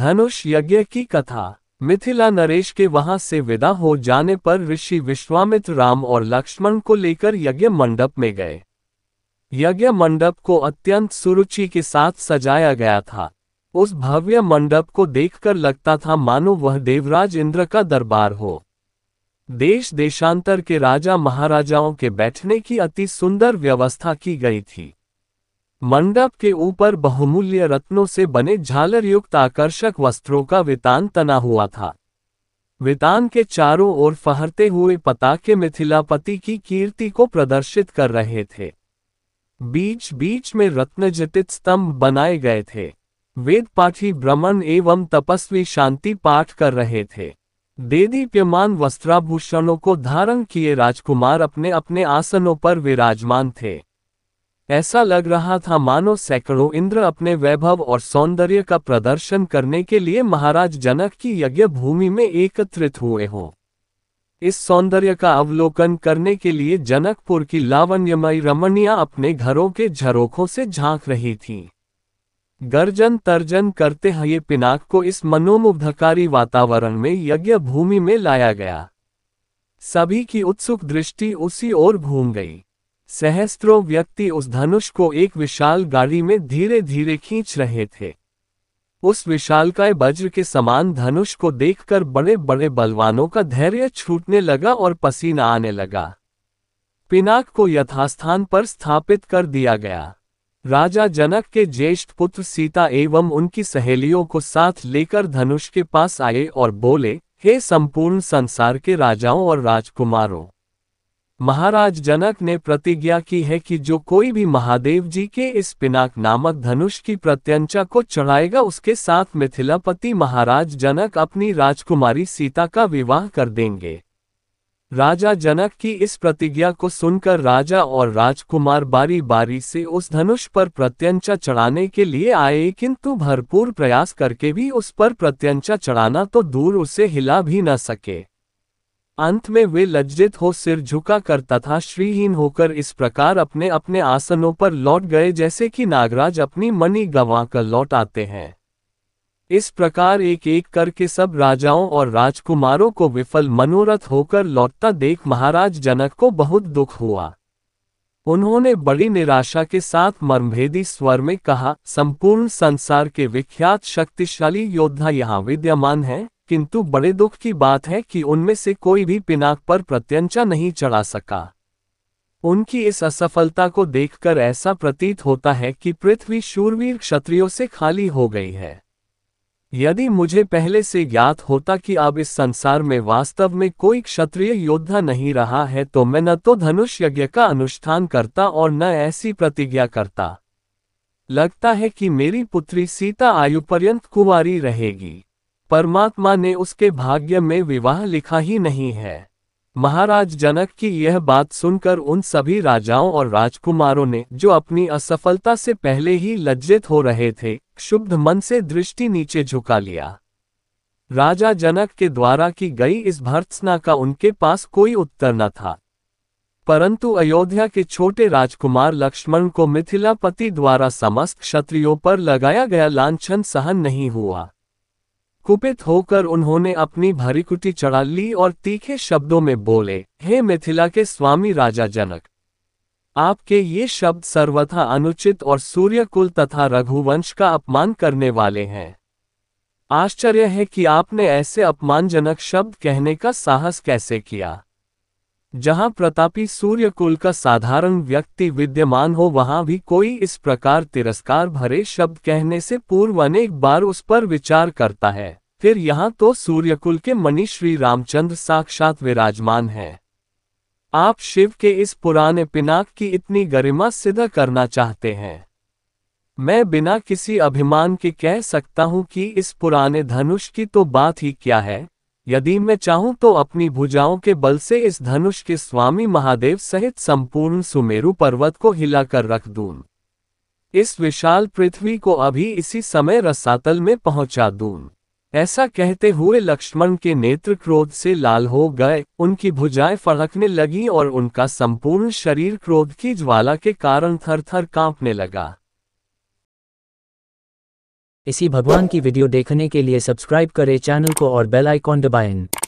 धनुष यज्ञ की कथा। मिथिला नरेश के वहां से विदा हो जाने पर ऋषि विश्वामित्र राम और लक्ष्मण को लेकर यज्ञ मंडप में गए। यज्ञ मंडप को अत्यंत सुरुचि के साथ सजाया गया था। उस भव्य मंडप को देखकर लगता था मानो वह देवराज इंद्र का दरबार हो। देश देशांतर के राजा महाराजाओं के बैठने की अति सुंदर व्यवस्था की गई थी। मंडप के ऊपर बहुमूल्य रत्नों से बने झालर युक्त आकर्षक वस्त्रों का वितान तना हुआ था। वितान के चारों ओर फहरते हुए पताके मिथिलापति की कीर्ति को प्रदर्शित कर रहे थे। बीच बीच में रत्नजटित स्तंभ बनाए गए थे। वेद पाठी ब्राह्मण एवं तपस्वी शांति पाठ कर रहे थे। देदीप्यमान वस्त्राभूषणों को धारण किए राजकुमार अपने अपने आसनों पर विराजमान थे। ऐसा लग रहा था मानो सैकड़ों इंद्र अपने वैभव और सौंदर्य का प्रदर्शन करने के लिए महाराज जनक की यज्ञ भूमि में एकत्रित हुए हों। इस सौंदर्य का अवलोकन करने के लिए जनकपुर की लावण्यमयी रमणियां अपने घरों के झरोखों से झांक रही थीं। गर्जन तर्जन करते हुए पिनाक को इस मनोमुग्धकारी वातावरण में यज्ञ भूमि में लाया गया। सभी की उत्सुक दृष्टि उसी ओर घूम गई। सहस्त्रों व्यक्ति उस धनुष को एक विशाल गाड़ी में धीरे धीरे खींच रहे थे। उस विशालकाय वज्र के समान धनुष को देखकर बड़े बड़े बलवानों का धैर्य छूटने लगा और पसीना आने लगा। पिनाक को यथास्थान पर स्थापित कर दिया गया। राजा जनक के ज्येष्ठ पुत्र सीता एवं उनकी सहेलियों को साथ लेकर धनुष के पास आए और बोले, हे संपूर्ण संसार के राजाओं और राजकुमारों, महाराज जनक ने प्रतिज्ञा की है कि जो कोई भी महादेव जी के इस पिनाक नामक धनुष की प्रत्यंचा को चढ़ाएगा उसके साथ मिथिलापति महाराज जनक अपनी राजकुमारी सीता का विवाह कर देंगे। राजा जनक की इस प्रतिज्ञा को सुनकर राजा और राजकुमार बारी बारी से उस धनुष पर प्रत्यंचा चढ़ाने के लिए आए, किंतु भरपूर प्रयास करके भी उस पर प्रत्यंचा चढ़ाना तो दूर उसे हिला भी न सके। अंत में वे लज्जित हो सिर झुका कर तथा श्रीहीन होकर इस प्रकार अपने अपने आसनों पर लौट गए जैसे कि नागराज अपनी मणि गंवाकर लौट आते हैं। इस प्रकार एक एक करके सब राजाओं और राजकुमारों को विफल मनोरथ होकर लौटता देख महाराज जनक को बहुत दुख हुआ। उन्होंने बड़ी निराशा के साथ मर्मभेदी स्वर में कहा, संपूर्ण संसार के विख्यात शक्तिशाली योद्धा यहाँ विद्यमान हैं, किंतु बड़े दुख की बात है कि उनमें से कोई भी पिनाक पर प्रत्यंचा नहीं चढ़ा सका। उनकी इस असफलता को देखकर ऐसा प्रतीत होता है कि पृथ्वी शूरवीर क्षत्रियों से खाली हो गई है। यदि मुझे पहले से ज्ञात होता कि अब इस संसार में वास्तव में कोई क्षत्रिय योद्धा नहीं रहा है तो मैं न तो धनुष यज्ञ का अनुष्ठान करता और न ऐसी प्रतिज्ञा करता। लगता है कि मेरी पुत्री सीता आयु पर्यंत कुंवारी रहेगी। परमात्मा ने उसके भाग्य में विवाह लिखा ही नहीं है। महाराज जनक की यह बात सुनकर उन सभी राजाओं और राजकुमारों ने, जो अपनी असफलता से पहले ही लज्जित हो रहे थे, क्षुब्ध मन से दृष्टि नीचे झुका लिया। राजा जनक के द्वारा की गई इस भर्त्सना का उनके पास कोई उत्तर न था। परंतु अयोध्या के छोटे राजकुमार लक्ष्मण को मिथिलापति द्वारा समस्त क्षत्रियों पर लगाया गया लांछन सहन नहीं हुआ। कुपित होकर उन्होंने अपनी भरिकुटी चढ़ा ली और तीखे शब्दों में बोले, हे मिथिला के स्वामी राजा जनक, आपके ये शब्द सर्वथा अनुचित और सूर्यकुल तथा रघुवंश का अपमान करने वाले हैं। आश्चर्य है कि आपने ऐसे अपमानजनक शब्द कहने का साहस कैसे किया। जहां प्रतापी सूर्यकुल का साधारण व्यक्ति विद्यमान हो वहां भी कोई इस प्रकार तिरस्कार भरे शब्द कहने से पूर्व अनेक बार उस पर विचार करता है। फिर यहाँ तो सूर्यकुल के मणि श्री रामचंद्र साक्षात विराजमान हैं। आप शिव के इस पुराने पिनाक की इतनी गरिमा सिद्ध करना चाहते हैं। मैं बिना किसी अभिमान के कह सकता हूँ कि इस पुराने धनुष की तो बात ही क्या है। यदि मैं चाहूं तो अपनी भुजाओं के बल से इस धनुष के स्वामी महादेव सहित संपूर्ण सुमेरु पर्वत को हिलाकर रख दूं। इस विशाल पृथ्वी को अभी इसी समय रसातल में पहुंचा दूं। ऐसा कहते हुए लक्ष्मण के नेत्र क्रोध से लाल हो गए, उनकी भुजाएं फड़कने लगीं और उनका संपूर्ण शरीर क्रोध की ज्वाला के कारण थर थर कांपने लगा। इसी भगवान की वीडियो देखने के लिए सब्सक्राइब करें चैनल को और बेल आइकॉन दबाएं।